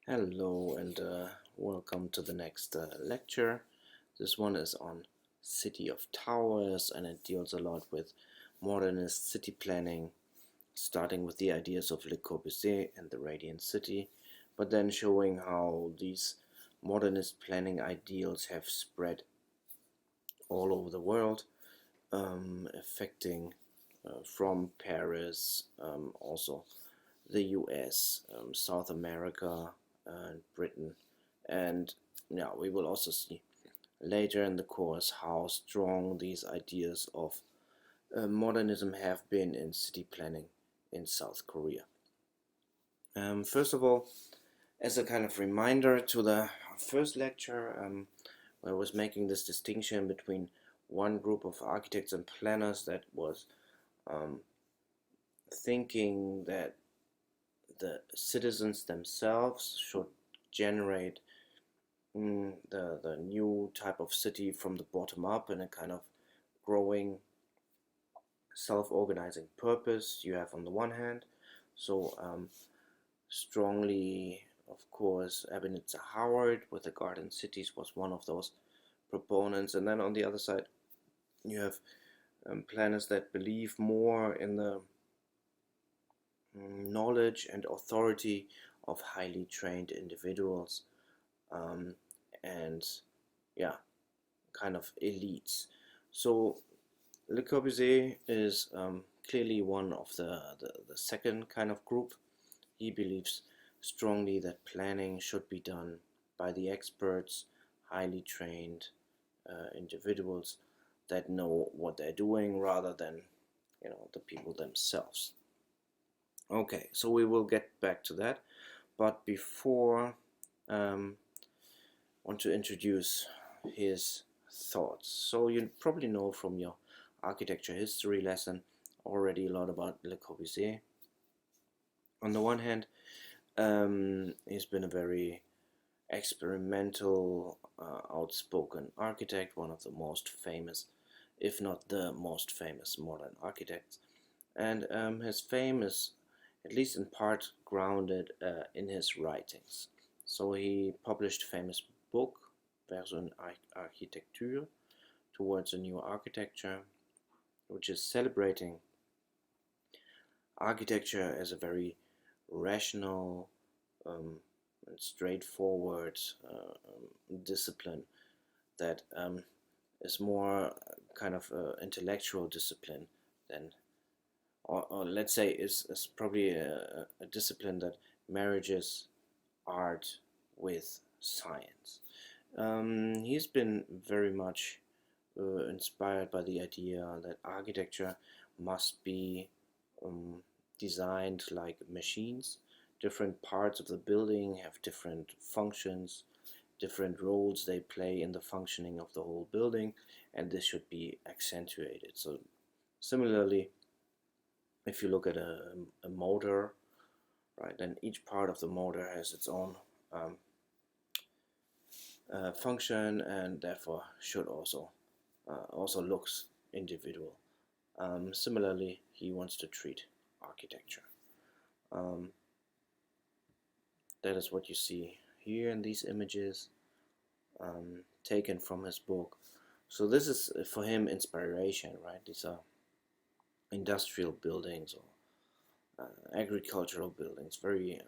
Hello and welcome to the next lecture. This one is on City of Towers and it deals a lot with modernist city planning, starting with the ideas of Le Corbusier and the Radiant City, but then showing how these modernist planning ideals have spread all over the world, affecting from Paris, also the US, South America, and Britain. And yeah, we will also see later in the course how strong these ideas of modernism have been in city planning in South Korea. First of all, as a kind of reminder to the first lecture, I was making this distinction between one group of architects and planners that was um, thinking that the citizens themselves should generate the new type of city from the bottom up in a kind of growing self-organizing purpose you have on the one hand. So strongly, of course, Ebenezer Howard with the Garden Cities was one of those proponents. And then on the other side, you have planners that believe more in the knowledge and authority of highly trained individuals, um, and yeah, kind of elites. So Le Corbusier is clearly one of the second kind of group. He believes strongly that planning should be done by the experts, highly trained individuals that know what they're doing rather than the people themselves. Okay, so we will get back to that, but before want to introduce his thoughts. So you probably know from your architecture history lesson already a lot about Le Corbusier. On the one hand, he's been a very experimental, outspoken architect, one of the most famous, if not the most famous modern architects. And his fame is, at least in part, grounded in his writings. So he published a famous book, Vers une architecture, towards a new architecture, which is celebrating architecture as a very rational and straightforward discipline that is more kind of intellectual discipline than, or let's say, is probably a discipline that marriages art with science. He's been very much inspired by the idea that architecture must be um, designed like machines. Different parts of the building have different functions, different roles they play in the functioning of the whole building, and this should be accentuated. So, similarly, if you look at a motor, right, then each part of the motor has its own um, function and therefore should also looks individual. Similarly, he wants to treat architecture. Um, that is what you see here in these images, taken from his book. So this is for him inspiration, right? These are industrial buildings or agricultural buildings, very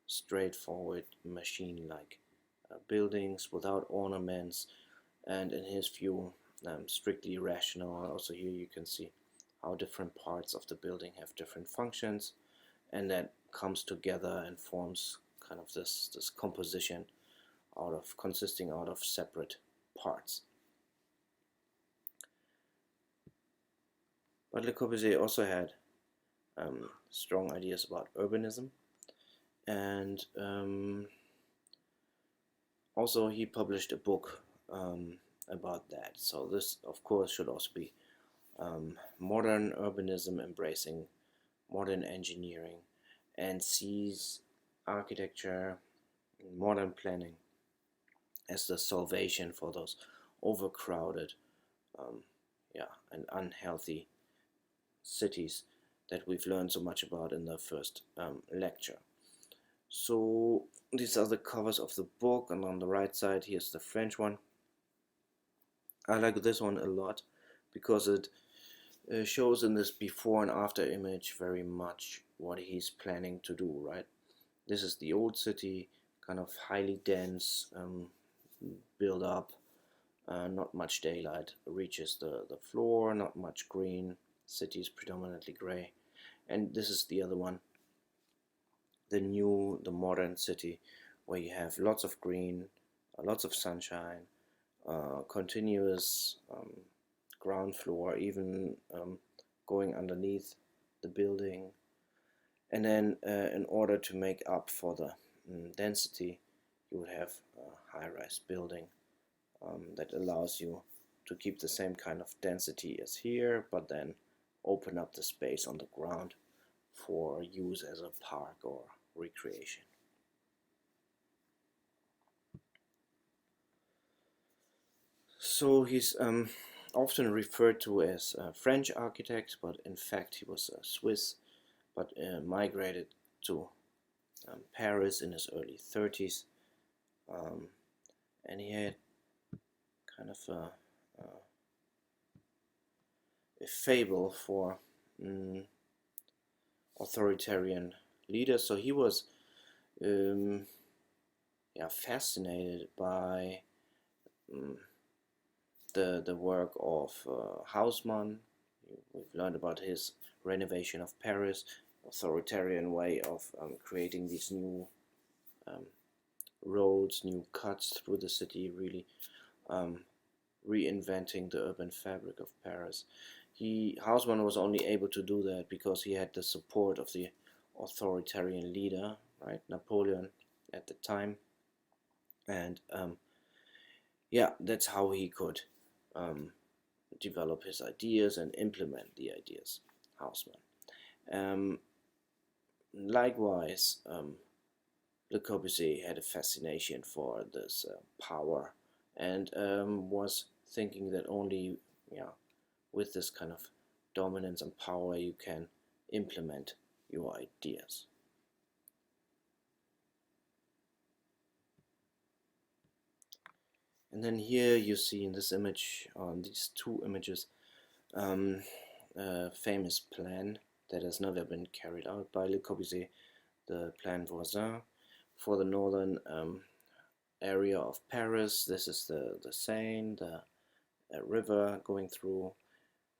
straightforward machine-like buildings without ornaments, and in his view, strictly rational. Also here you can see how different parts of the building have different functions, and that comes together and forms kind of this composition consisting out of separate parts. But Le Corbusier also had strong ideas about urbanism, and also he published a book about that. So this, of course, should also be modern urbanism embracing modern engineering and sees architecture, modern planning as the salvation for those overcrowded, um, and unhealthy cities that we've learned so much about in the first lecture. So these are the covers of the book, and on the right side here's the French one. I like this one a lot because it shows in this before and after image very much what he's planning to do, right? This is the old city, kind of highly dense, build up, not much daylight reaches the floor, not much green, city is predominantly gray. And this is the other one, the modern city, where you have lots of green, lots of sunshine, continuous ground floor, even going underneath the building. And then in order to make up for the density, you would have a high-rise building that allows you to keep the same kind of density as here, but then open up the space on the ground for use as a park or recreation. So he's often referred to as a French architect, but in fact he was a Swiss, but migrated to Paris in his early 30s, and he had kind of a fable for authoritarian leaders. So he was fascinated by the work of Haussmann. We've learned about his renovation of Paris, authoritarian way of creating these new roads, new cuts through the city, really reinventing the urban fabric of Paris. Haussmann was only able to do that because he had the support of the authoritarian leader, right, Napoleon at the time, and that's how he could develop his ideas and implement the ideas, Haussmann. Likewise, Le Corbusier had a fascination for this power, and was thinking that only with this kind of dominance and power you can implement your ideas. And then here you see in this image, on these two images, a famous plan that has never been carried out by Le Corbusier, the Plan Voisin, for the northern area of Paris. This is the Seine, the river going through.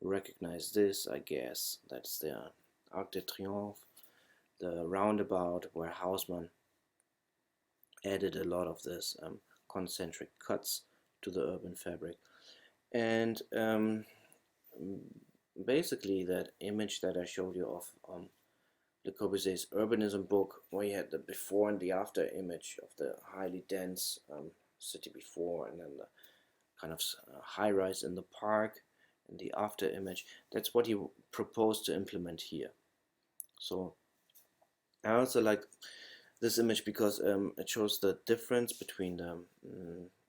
Recognize this, I guess. That's the Arc de Triomphe, the roundabout where Haussmann added a lot of this concentric cuts to the urban fabric. And basically that image that I showed you of Le Corbusier's urbanism book, where you had the before and the after image of the highly dense city before, and then the kind of high rise in the park, and the after image. That's what he proposed to implement here. So I also like this image because it shows the difference between the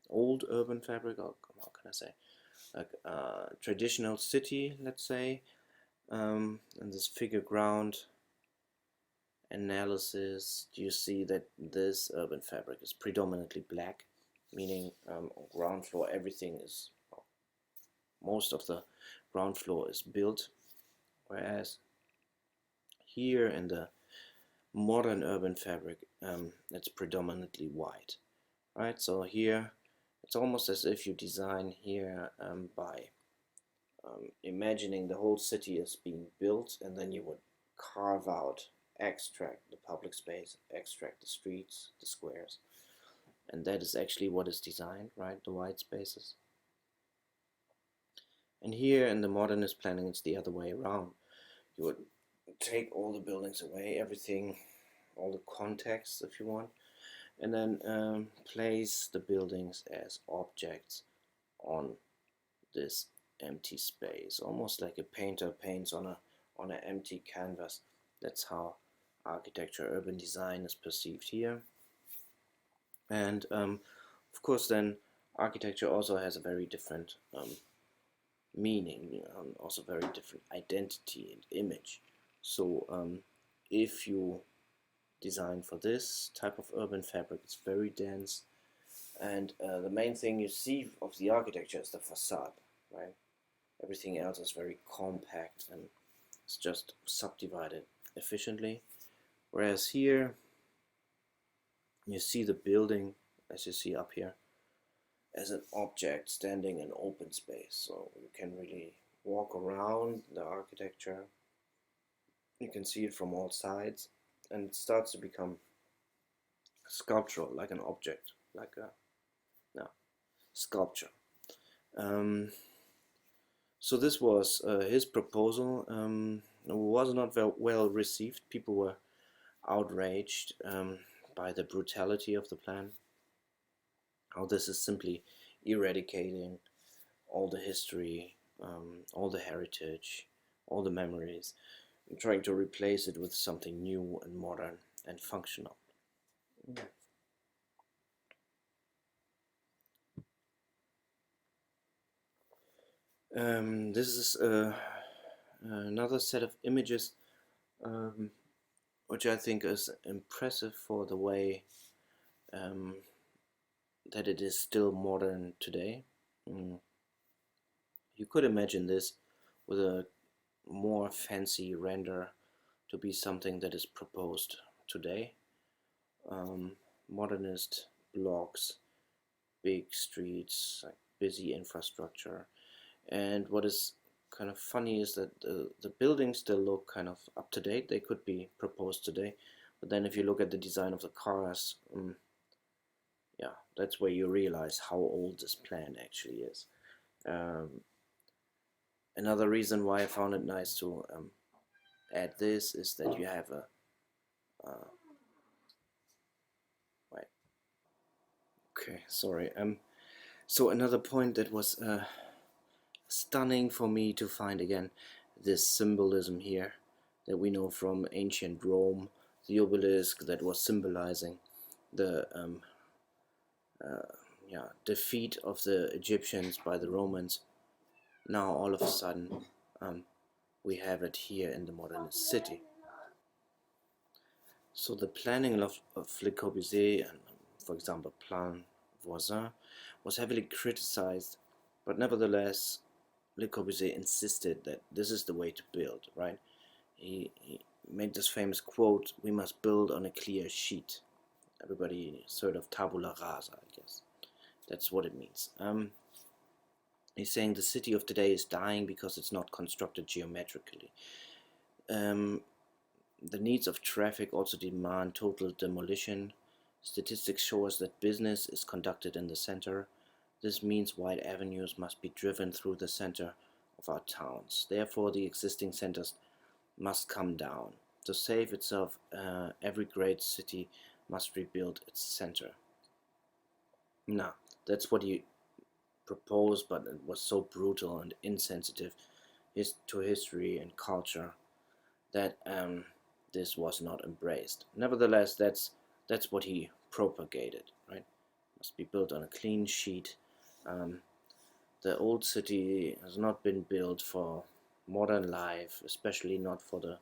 old urban fabric, or how can I say, like traditional city, let's say, and this figure ground analysis. Do you see that this urban fabric is predominantly black, meaning on ground floor everything is, most of the ground floor is built, whereas here in the modern urban fabric it's predominantly white, right? So here it's almost as if you design here by imagining the whole city as being built, and then you would carve out, extract the public space, extract the streets, the squares, and that is actually what is designed, right? The white spaces. And here in the modernist planning it's the other way around. You would take all the buildings away, everything, all the context if you want, and then place the buildings as objects on this empty space, almost like a painter paints on an empty canvas. That's how architecture, urban design is perceived here. And of course then architecture also has a very different meaning, also very different identity and image. So if you designed for this type of urban fabric. It's very dense, and the main thing you see of the architecture is the facade, right? Everything else is very compact and it's just subdivided efficiently. Whereas here, you see the building, as you see up here, as an object standing in open space. So you can really walk around the architecture. You can see it from all sides, and it starts to become sculptural, like an object, like a sculpture. So this was his proposal. It was not well received. People were outraged by the brutality of the plan. How this is simply eradicating all the history, all the heritage, all the memories, and trying to replace it with something new and modern and functional. This is another set of images which I think is impressive for the way that it is still modern today. You could imagine this with a more fancy render to be something that is proposed today. Modernist blocks, big streets, like busy infrastructure. And what is kind of funny is that the buildings still look kind of up to date. They could be proposed today. But then if you look at the design of the cars, yeah, that's where you realize how old this plan actually is. Another reason why I found it nice to add this is that you have a right. Okay, sorry. So another point that was stunning for me to find again, this symbolism here that we know from ancient Rome, the obelisk that was symbolizing the defeat of the Egyptians by the Romans. Now all of a sudden we have it here in the modernist city. So the planning of Le Corbusier and, for example, Plan Voisin was heavily criticized, but nevertheless Le Corbusier insisted that this is the way to build, right? He made this famous quote, "We must build on a clear sheet." Everybody sort of tabula rasa, I guess. That's what it means. He's saying the city of today is dying because it's not constructed geometrically. The needs of traffic also demand total demolition. Statistics show us that business is conducted in the center. This means wide avenues must be driven through the center of our towns. Therefore, the existing centers must come down. To save itself, every great city must rebuild its center. Now, that's what he proposed, but it was so brutal and insensitive to history and culture that this was not embraced. Nevertheless, that's what he propagated, right? Must be built on a clean sheet. The old city has not been built for modern life, especially not for the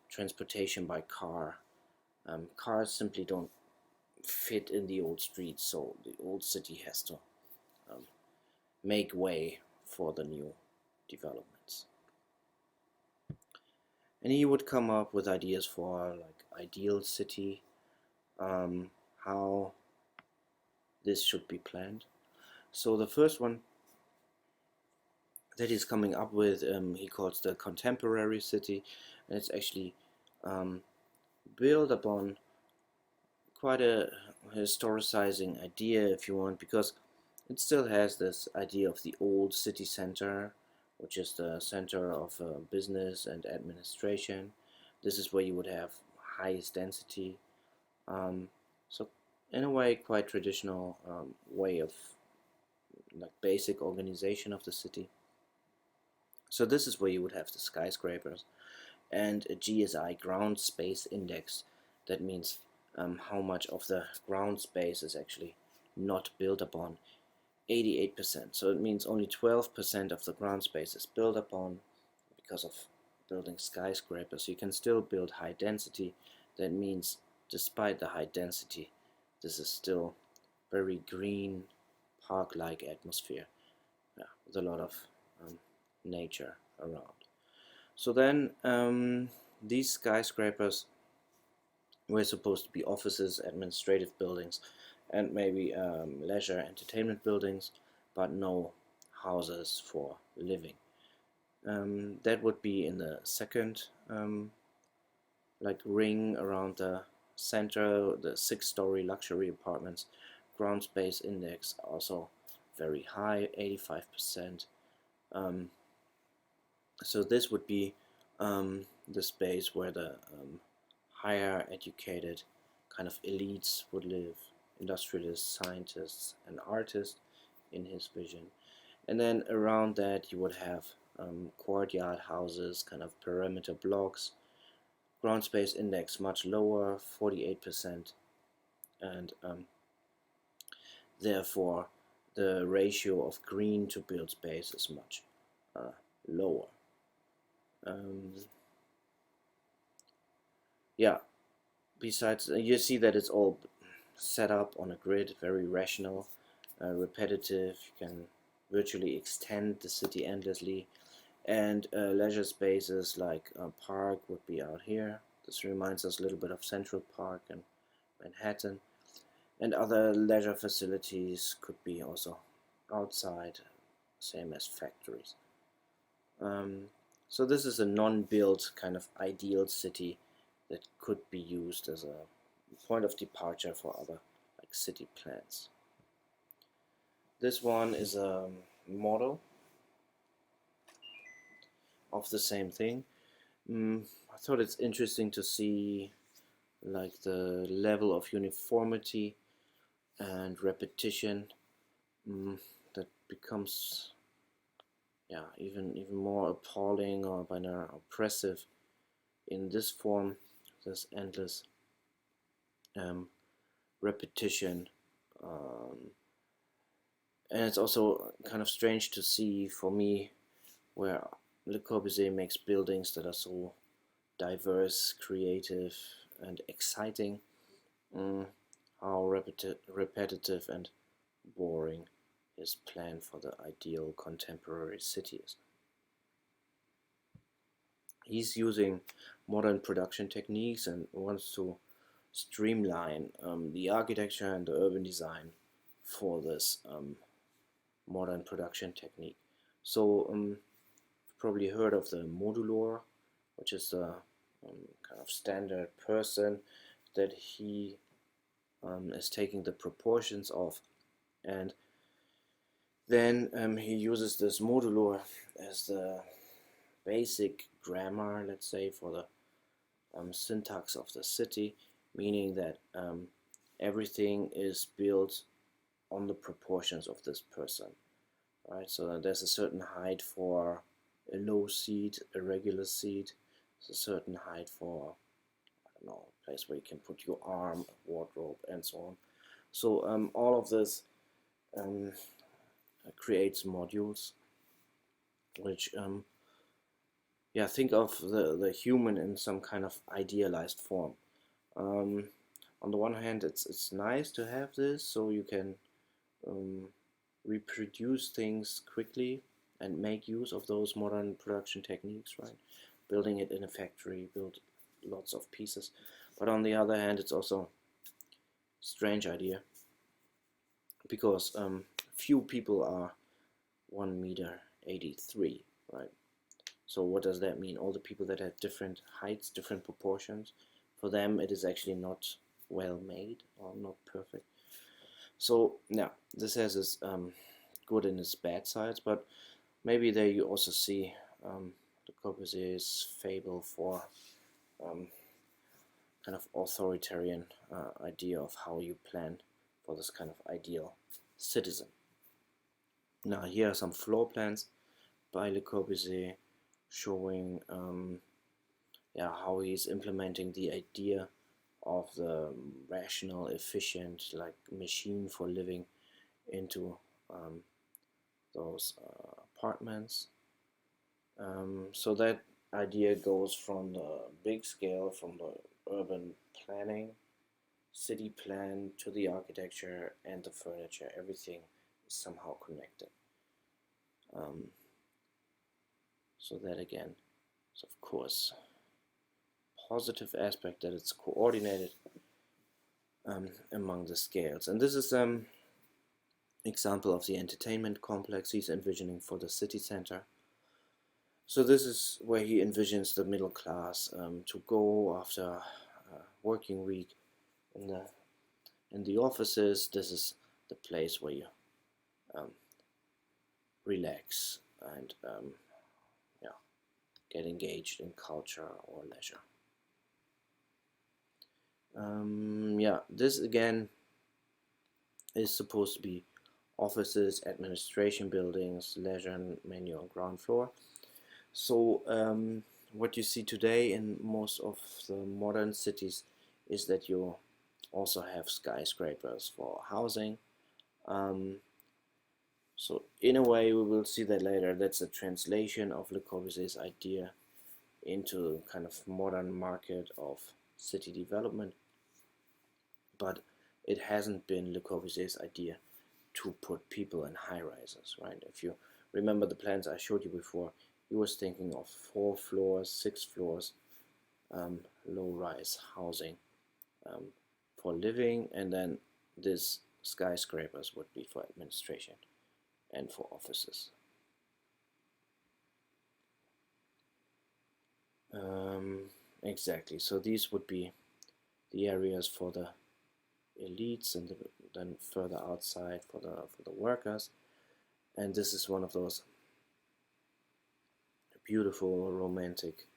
transportation by car. Cars simply don't fit in the old streets, so the old city has to make way for the new developments. And he would come up with ideas for like ideal city, how this should be planned. So the first one that he's coming up with, he calls the contemporary city, and it's actually built upon quite a historicizing idea, if you want, because it still has this idea of the old city center, which is the center of business and administration. This is where you would have highest density. So in a way, quite traditional way of like basic organization of the city. So this is where you would have the skyscrapers and a GSI, ground space index. That means how much of the ground space is actually not built upon. 88%. So it means only 12% of the ground space is built upon because of building skyscrapers. You can still build high density. That means despite the high density, this is still very green, park-like atmosphere, yeah, with a lot of nature around. So then these skyscrapers were supposed to be offices, administrative buildings, and maybe leisure entertainment buildings, but no houses for living. That would be in the second like ring around the center, the 6-story luxury apartments. Ground space index also very high, 85%. So this would be the space where the higher educated kind of elites would live, industrialists, scientists, and artists in his vision. And then around that you would have courtyard houses, kind of perimeter blocks, ground space index much lower, 48%, and therefore the ratio of green to build space is much lower. Yeah, besides, you see that it's all set up on a grid, very rational, repetitive. You can virtually extend the city endlessly, and leisure spaces like Park would be out here. This reminds us a little bit of Central Park and Manhattan, and other leisure facilities could be also outside, same as factories. So this is a non-built kind of ideal city that could be used as a point of departure for other like city plans. This one is a model of the same thing. I thought it's interesting to see like the level of uniformity and repetition that becomes even more appalling or by now oppressive in this form, this endless repetition. And it's also kind of strange to see for me where Le Corbusier makes buildings that are so diverse, creative, and exciting, how repetitive and boring his plan for the ideal contemporary city is. He's using modern production techniques and wants to streamline the architecture and the urban design for this modern production technique. So you've probably heard of the modulor, which is the kind of standard person that he is taking the proportions of, and then he uses this modulor as the basic grammar, let's say, for the syntax of the city, meaning that everything is built on the proportions of this person, right? So there's a certain height for a low seat, a regular seat. There's a certain height for, I don't know, a place where you can put your arm, a wardrobe, and so on. So all of this creates modules, which think of the human in some kind of idealized form. On the one hand, it's nice to have this, so you can reproduce things quickly and make use of those modern production techniques, right? Building it in a factory, build lots of pieces. But on the other hand, it's also a strange idea because few people are 1 meter 83, right? So what does that mean? All the people that have different heights, different proportions, for them it is actually not well made or not perfect. So yeah, this has its good and its bad sides, but maybe there you also see Le Corbusier's fable for kind of authoritarian idea of how you plan for this kind of ideal citizen. Now here are some floor plans by Le Corbusier showing how he's implementing the idea of the rational, efficient, like machine for living into those apartments. So that idea goes from the big scale, from the urban planning city plan to the architecture and the furniture, everything is somehow connected. So that again is of course positive aspect that it's coordinated among the scales. And this is example of the entertainment complex he's envisioning for the city center. So this is where he envisions the middle class to go after a working week in the offices. This is the place where you relax and get engaged in culture or leisure. This again is supposed to be offices, administration buildings, leisure menu on ground floor. So what you see today in most of the modern cities is that you also have skyscrapers for housing. So in a way, we will see that later. That's a translation of Le Corbusier's idea into kind of modern market of city development. But it hasn't been Le Corbusier's idea to put people in high rises, right? If you remember the plans I showed you before, he was thinking of 4 floors, 6 floors, low-rise housing for living, and then these skyscrapers would be for administration and for offices. Exactly. So these would be the areas for the elites, and then further outside for the workers. And this is one of those beautiful romantic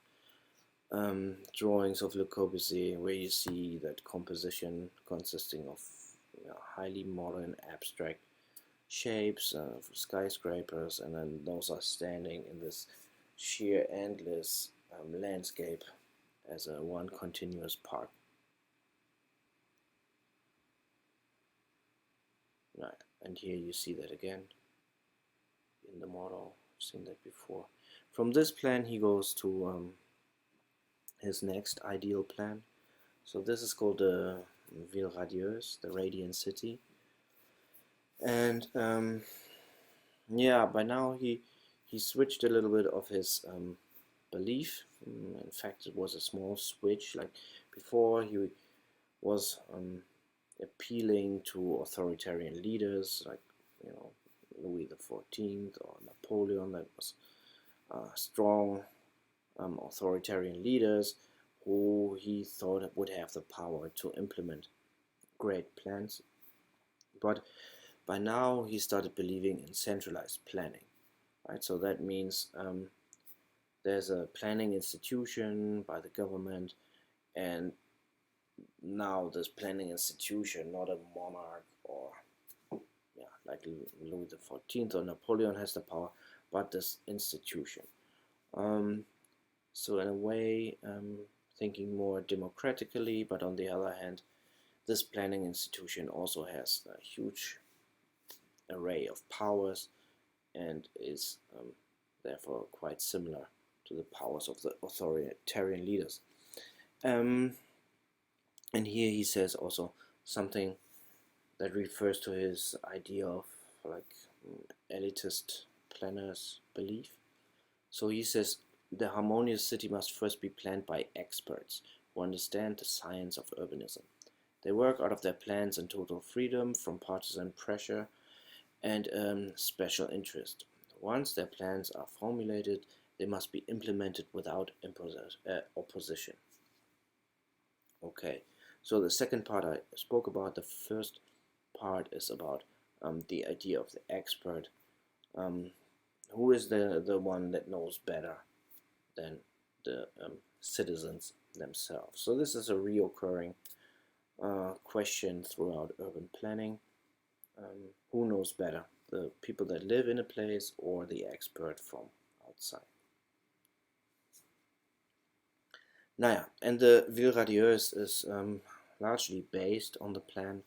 drawings of Le Corbusier, where you see that composition consisting of highly modern abstract shapes, skyscrapers, and then those are standing in this sheer endless landscape as a one continuous park. Right, and here you see that again in the model. I've seen that before. From this plan he goes to his next ideal plan. So this is called the Ville Radieuse, the Radiant City. And by now he switched a little bit of his belief. In fact, it was a small switch. Like before, he was appealing to authoritarian leaders like Louis XIV or Napoleon. That was strong authoritarian leaders who he thought would have the power to implement great plans. But by now he started believing in centralized planning, right? So that means there's a planning institution by the government, and now this planning institution, not a monarch or like Louis XIV or Napoleon has the power, but this institution. So in a way, thinking more democratically, but on the other hand, this planning institution also has a huge array of powers and is therefore quite similar to the powers of the authoritarian leaders. And here he says also something that refers to his idea of like elitist planners' belief. So he says the harmonious city must first be planned by experts who understand the science of urbanism. They work out of their plans in total freedom from partisan pressure and special interest. Once their plans are formulated, they must be implemented without opposition. Okay, so the second part I spoke about. The first part is about the idea of the expert. Who is the one that knows better than the citizens themselves? So this is a reoccurring question throughout urban planning. Who knows better, the people that live in a place or the expert from outside? And the Ville Radieuse is largely based on the plan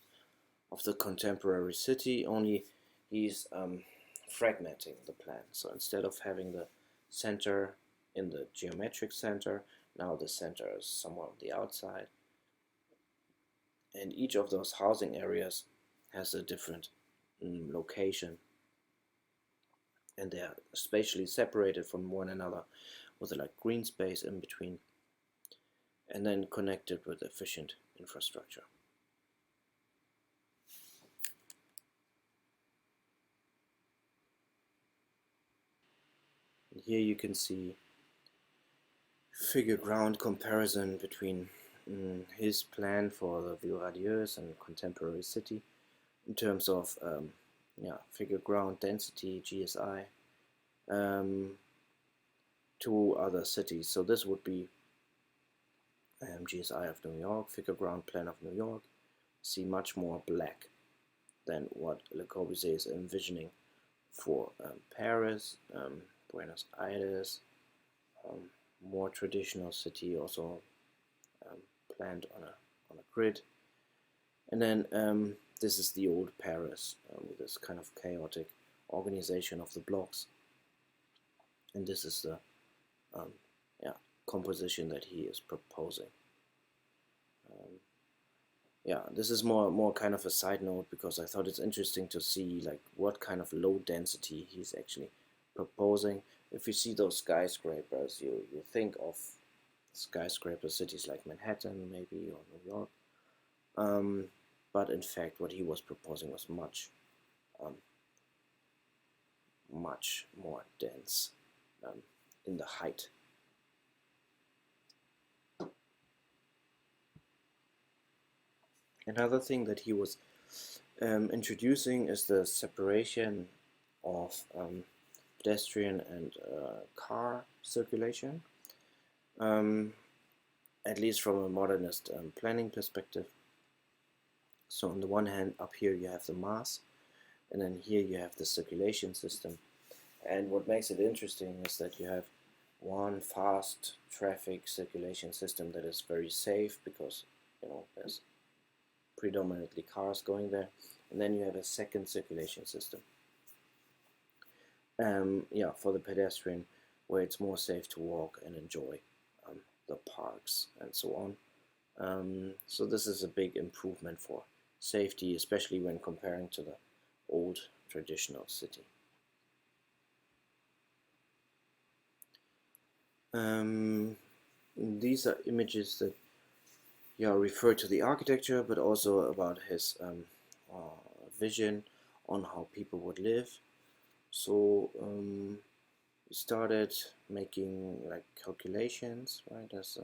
of the contemporary city, only he's fragmenting the plan. So instead of having the center in the geometric center, now the center is somewhere on the outside. and each of those housing areas has a different location, and they are spatially separated from one another with a like green space in between, and then connected with efficient infrastructure. And here you can see figure ground comparison between his plan for the Ville Radieuse and contemporary city in terms of figure ground density, GSI, to other cities. So this would be GSI of New York, figure ground plan of New York. See much more black than what Le Corbusier is envisioning for Paris, Buenos Aires, more traditional city, also planned on a grid. And then this is the old Paris with this kind of chaotic organization of the blocks. And this is the composition that he is proposing. This is more kind of a side note, because I thought it's interesting to see like what kind of low density he's actually proposing. If you see those skyscrapers, you think of skyscraper cities like Manhattan maybe, or New York, but in fact what he was proposing was much more dense in the height. Another thing that he was introducing is the separation of pedestrian and car circulation, at least from a modernist planning perspective. So on the one hand, up here you have the mass, and then here you have the circulation system. And what makes it interesting is that you have one fast traffic circulation system that is very safe, because there's predominantly cars going there, and then you have a second circulation system for the pedestrian, where it's more safe to walk and enjoy the parks and so on. So this is a big improvement for safety, especially when comparing to the old traditional city. These are images that refer to the architecture, but also about his vision on how people would live. So he started making like calculations, right? As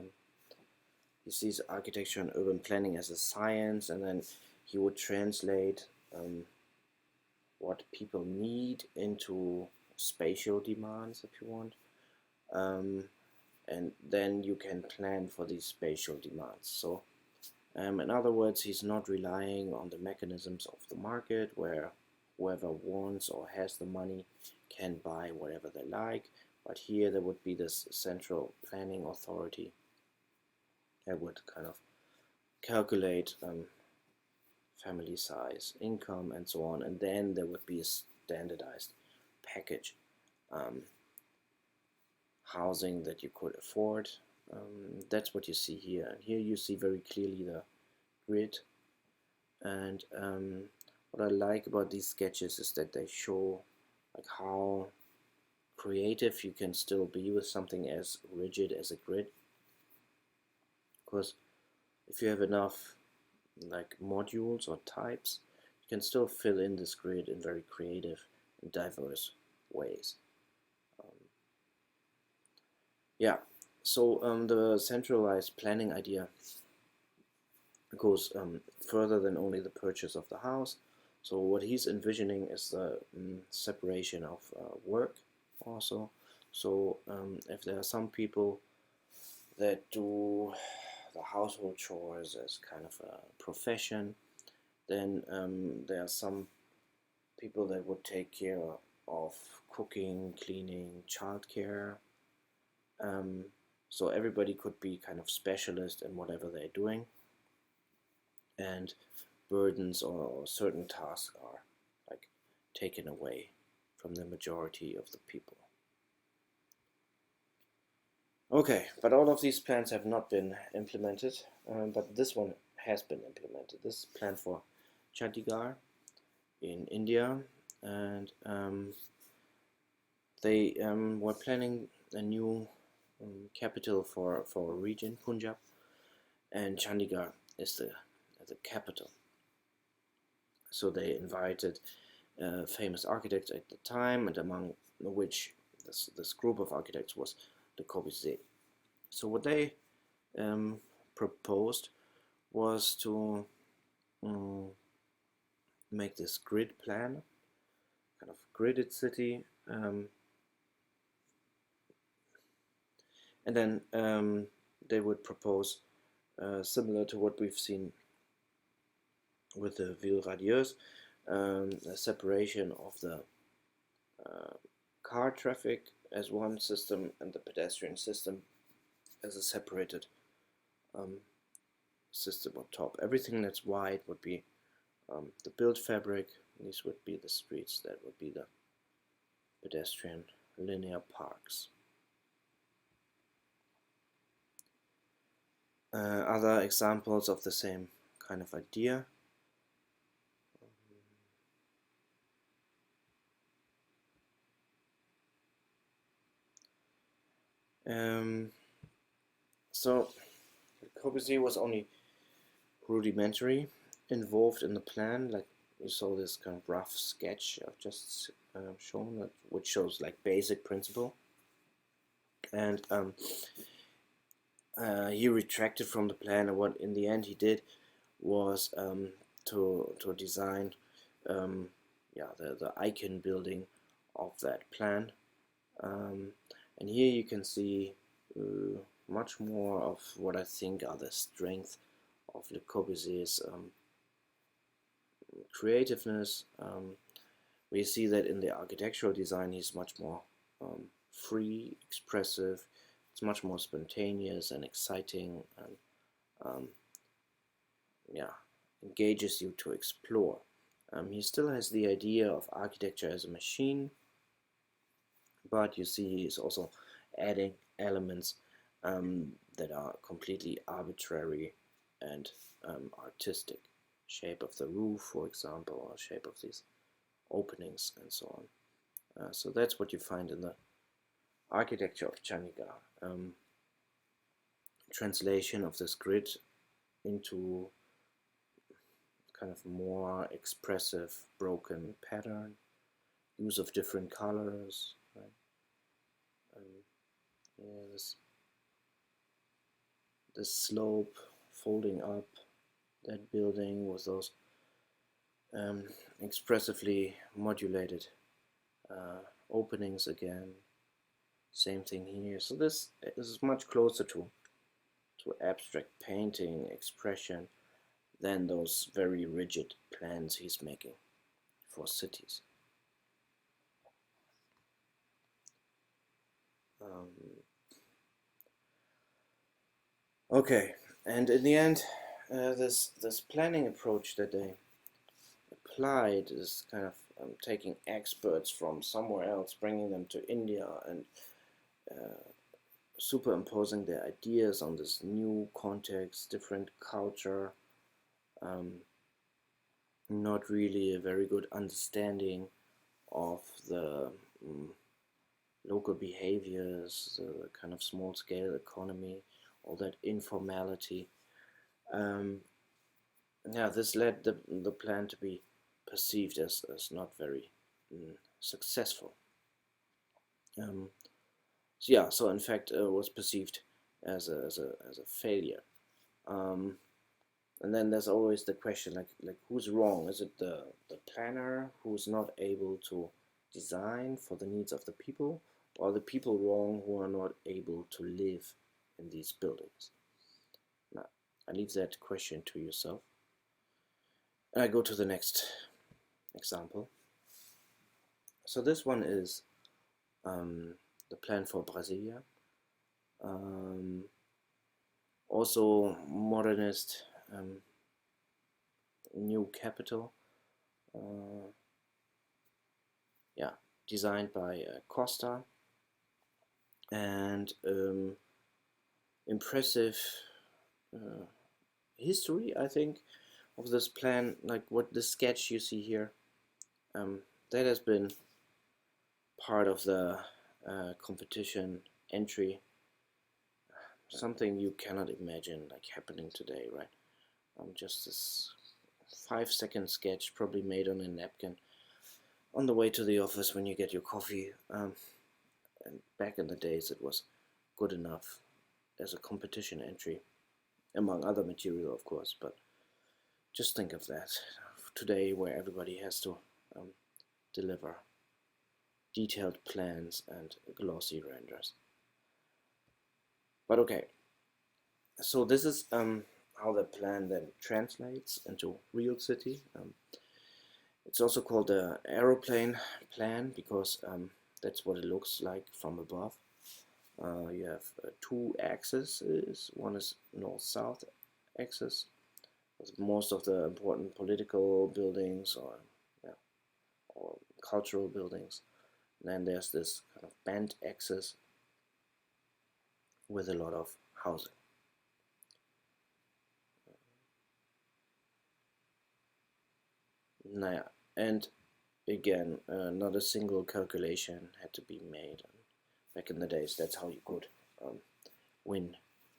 he sees architecture and urban planning as a science, and then he would translate what people need into spatial demands, if you want. And then you can plan for these spatial demands. So in other words, he's not relying on the mechanisms of the market, where whoever wants or has the money can buy whatever they like, but here there would be this central planning authority that would kind of calculate family size, income, and so on, and then there would be a standardized package housing that you could afford. That's what you see here, and here you see very clearly the grid. And what I like about these sketches is that they show like how creative you can still be with something as rigid as a grid, because if you have enough like modules or types, you can still fill in this grid in very creative and diverse ways. So the centralized planning idea goes further than only the purchase of the house. So what he's envisioning is the separation of work also. So if there are some people that do the household chores as kind of a profession, then there are some people that would take care of cooking, cleaning, childcare. So everybody could be kind of specialist in whatever they're doing, and burdens or certain tasks are like taken away from the majority of the people. Okay, but all of these plans have not been implemented, but this one has been implemented. This is planned for Chandigarh in India, and they were planning a new capital for a region, Punjab, and Chandigarh is the capital. So they invited famous architects at the time, and among which this group of architects was Le Corbusier. So what they proposed was to make this grid plan, kind of gridded city, and then they would propose, similar to what we've seen with the Ville Radieuse, a separation of the car traffic as one system and the pedestrian system as a separated system on top. Everything that's wide would be the built fabric. These would be the streets. That would be the pedestrian linear parks. Other examples of the same kind of idea. So Corbusier was only rudimentary involved in the plan. Like you saw this kind of rough sketch I've just shown, which shows like basic principle, and he retracted from the plan, and what in the end he did was to design the icon building of that plan, and here you can see much more of what I think are the strengths of Le Corbusier's creativeness. We see that in the architectural design he's much more free, expressive. It's much more spontaneous and exciting, and engages you to explore. He still has the idea of architecture as a machine, but you see he's also adding elements that are completely arbitrary and artistic. Shape of the roof, for example, or shape of these openings and so on. So that's what you find in the architecture of Chandigarh. Translation of this grid into kind of more expressive broken pattern, use of different colors, right? This slope folding up that building with those expressively modulated openings again. Same thing here. So this is much closer to abstract painting expression than those very rigid plans he's making for cities. Okay, and in the end, this planning approach that they applied is kind of taking experts from somewhere else, bringing them to India, and superimposing their ideas on this new context, different culture, not really a very good understanding of the local behaviors, the kind of small-scale economy, all that informality. This led the plan to be perceived as not very successful. So in fact was perceived as a failure. And then there's always the question, like who's wrong? Is it the planner who's not able to design for the needs of the people, or the people wrong who are not able to live in these buildings? Now, I leave that question to yourself. And I go to the next example. So this one is the plan for Brasilia. Also modernist, new capital. Designed by Costa, and impressive history, I think, of this plan, like what the sketch you see here, that has been part of the competition entry, something you cannot imagine like happening today, right? Just this 5-second sketch, probably made on a napkin, on the way to the office when you get your coffee. And back in the days, it was good enough as a competition entry, among other material, of course. But just think of that today, where everybody has to deliver detailed plans and glossy renders. But okay, so this is how the plan then translates into real city. It's also called the aeroplane plan because that's what it looks like from above. You have two axes. One is north-south axis with most of the important political buildings or cultural buildings. And then there's this kind of bent axis with a lot of housing. Naja, and again, not a single calculation had to be made. Back in the days, that's how you could win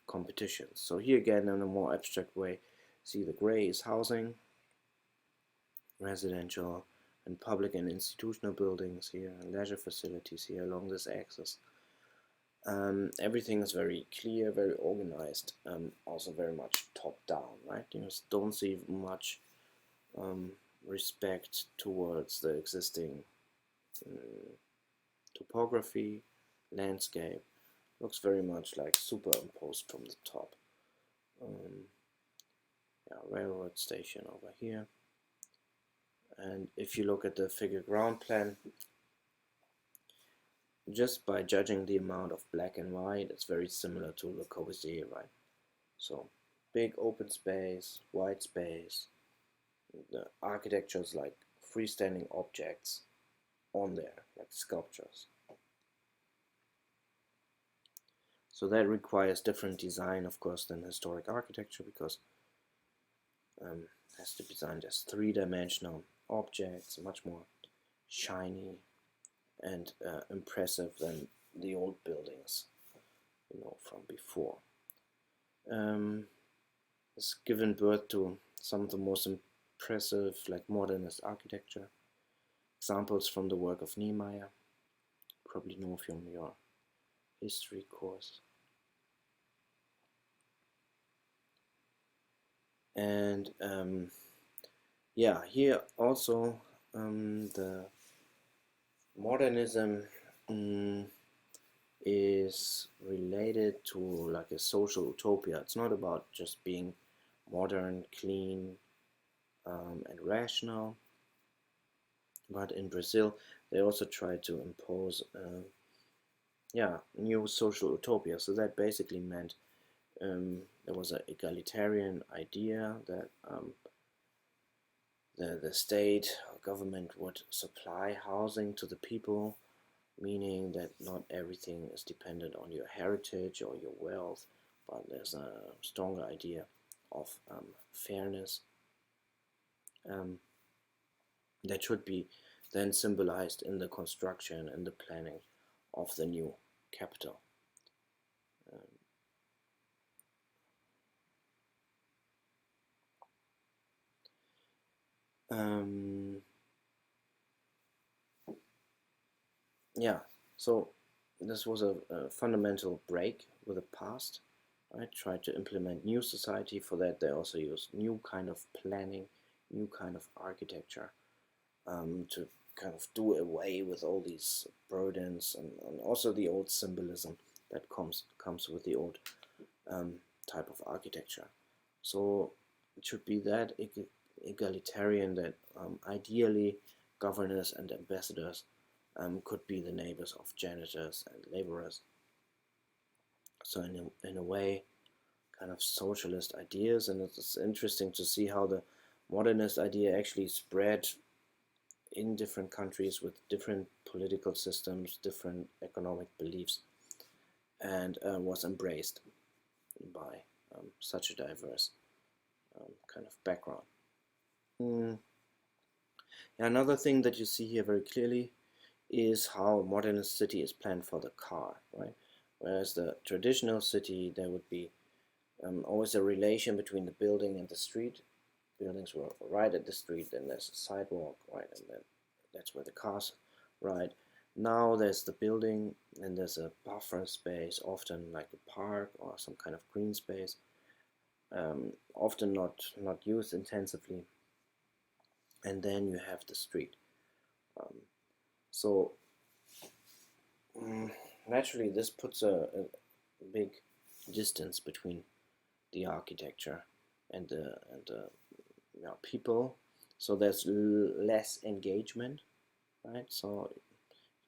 competitions. So here again, in a more abstract way, see the gray is housing, residential, and public and institutional buildings here, and leisure facilities here along this axis. Everything is very clear, very organized, also very much top down, right? You don't see much respect towards the existing topography, landscape. Looks very much like superimposed from the top. Yeah, railroad station over here. And if you look at the figure ground plan, just by judging the amount of black and white, it's very similar to Le Corbusier, right? So big open space, white space, the architectures like freestanding objects on there, like sculptures. So that requires different design, of course, than historic architecture, because it has to be designed as three-dimensional objects, much more shiny and impressive than the old buildings, from before. It's given birth to some of the most impressive, like modernist architecture. Examples from the work of Niemeyer, probably know from your history course. And yeah, here also the modernism is related to like a social utopia. It's not about just being modern, clean, and rational. But in Brazil, they also tried to impose new social utopia. So that basically meant there was an egalitarian idea that the state or government would supply housing to the people, meaning that not everything is dependent on your heritage or your wealth, but there's a stronger idea of fairness that should be then symbolized in the construction and the planning of the new capital. Yeah, so this was a fundamental break with the past. I tried to implement new society. For that, they also used new kind of planning, new kind of architecture to kind of do away with all these burdens and also the old symbolism that comes with the old type of architecture. So it should be that egalitarian that ideally governors and ambassadors could be the neighbors of janitors and laborers. So in a way, kind of socialist ideas, and it's interesting to see how the modernist idea actually spread in different countries with different political systems, different economic beliefs, and was embraced by such a diverse kind of background. Another thing that you see here very clearly is how a modernist city is planned for the car, right? Whereas the traditional city, there would be always a relation between the building and the street. Buildings were right at the street, then there's a sidewalk, right, and then that's where the cars ride. Now there's the building, and there's a buffer space, often like a park or some kind of green space, often not used intensively. And then you have the street. So naturally, this puts a big distance between the architecture and the people. So there's less engagement, right? So you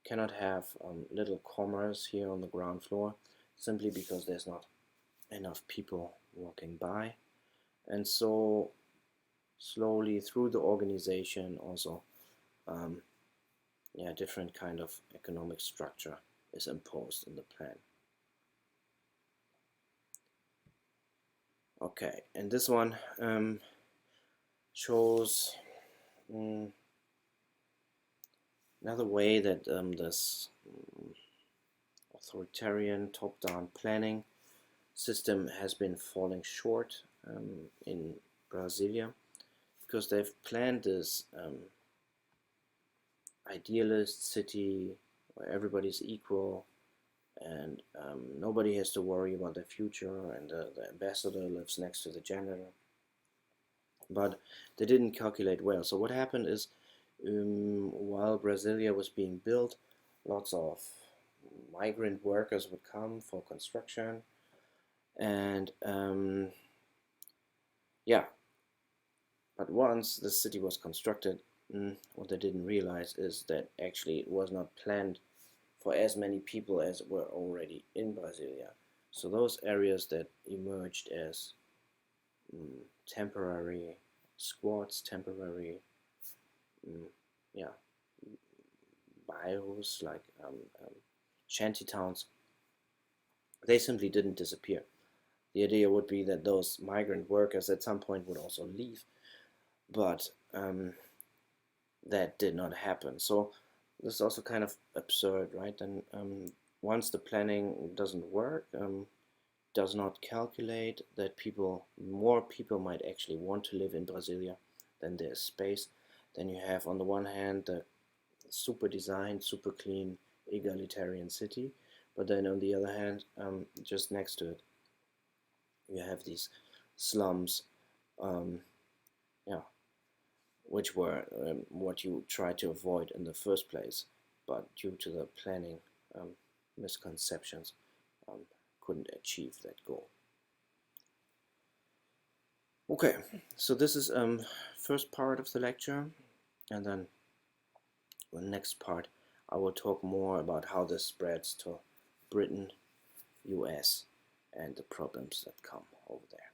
cannot have little commerce here on the ground floor, simply because there's not enough people walking by. And so slowly through the organization also different kind of economic structure is imposed in the plan. Okay, and this one shows another way that this authoritarian top-down planning system has been falling short in Brasilia, because they've planned this idealist city where everybody's equal and nobody has to worry about their future, and the ambassador lives next to the janitor. But they didn't calculate well. So what happened is, while Brasilia was being built, lots of migrant workers would come for construction, and but once the city was constructed, what they didn't realize is that actually it was not planned for as many people as were already in Brasilia. So those areas that emerged as temporary squats, temporary bairros, like shanty towns, they simply didn't disappear. The idea would be that those migrant workers at some point would also leave, but that did not happen. So this is also kind of absurd, right? And once the planning doesn't work, does not calculate that more people might actually want to live in Brasilia than there's space, then you have on the one hand the super designed, super clean, egalitarian city, but then on the other hand, just next to it, you have these slums, which were what you tried to avoid in the first place, but due to the planning misconceptions, couldn't achieve that goal. Okay, so this is first part of the lecture, and then the next part I will talk more about how this spreads to Britain, US, and the problems that come over there.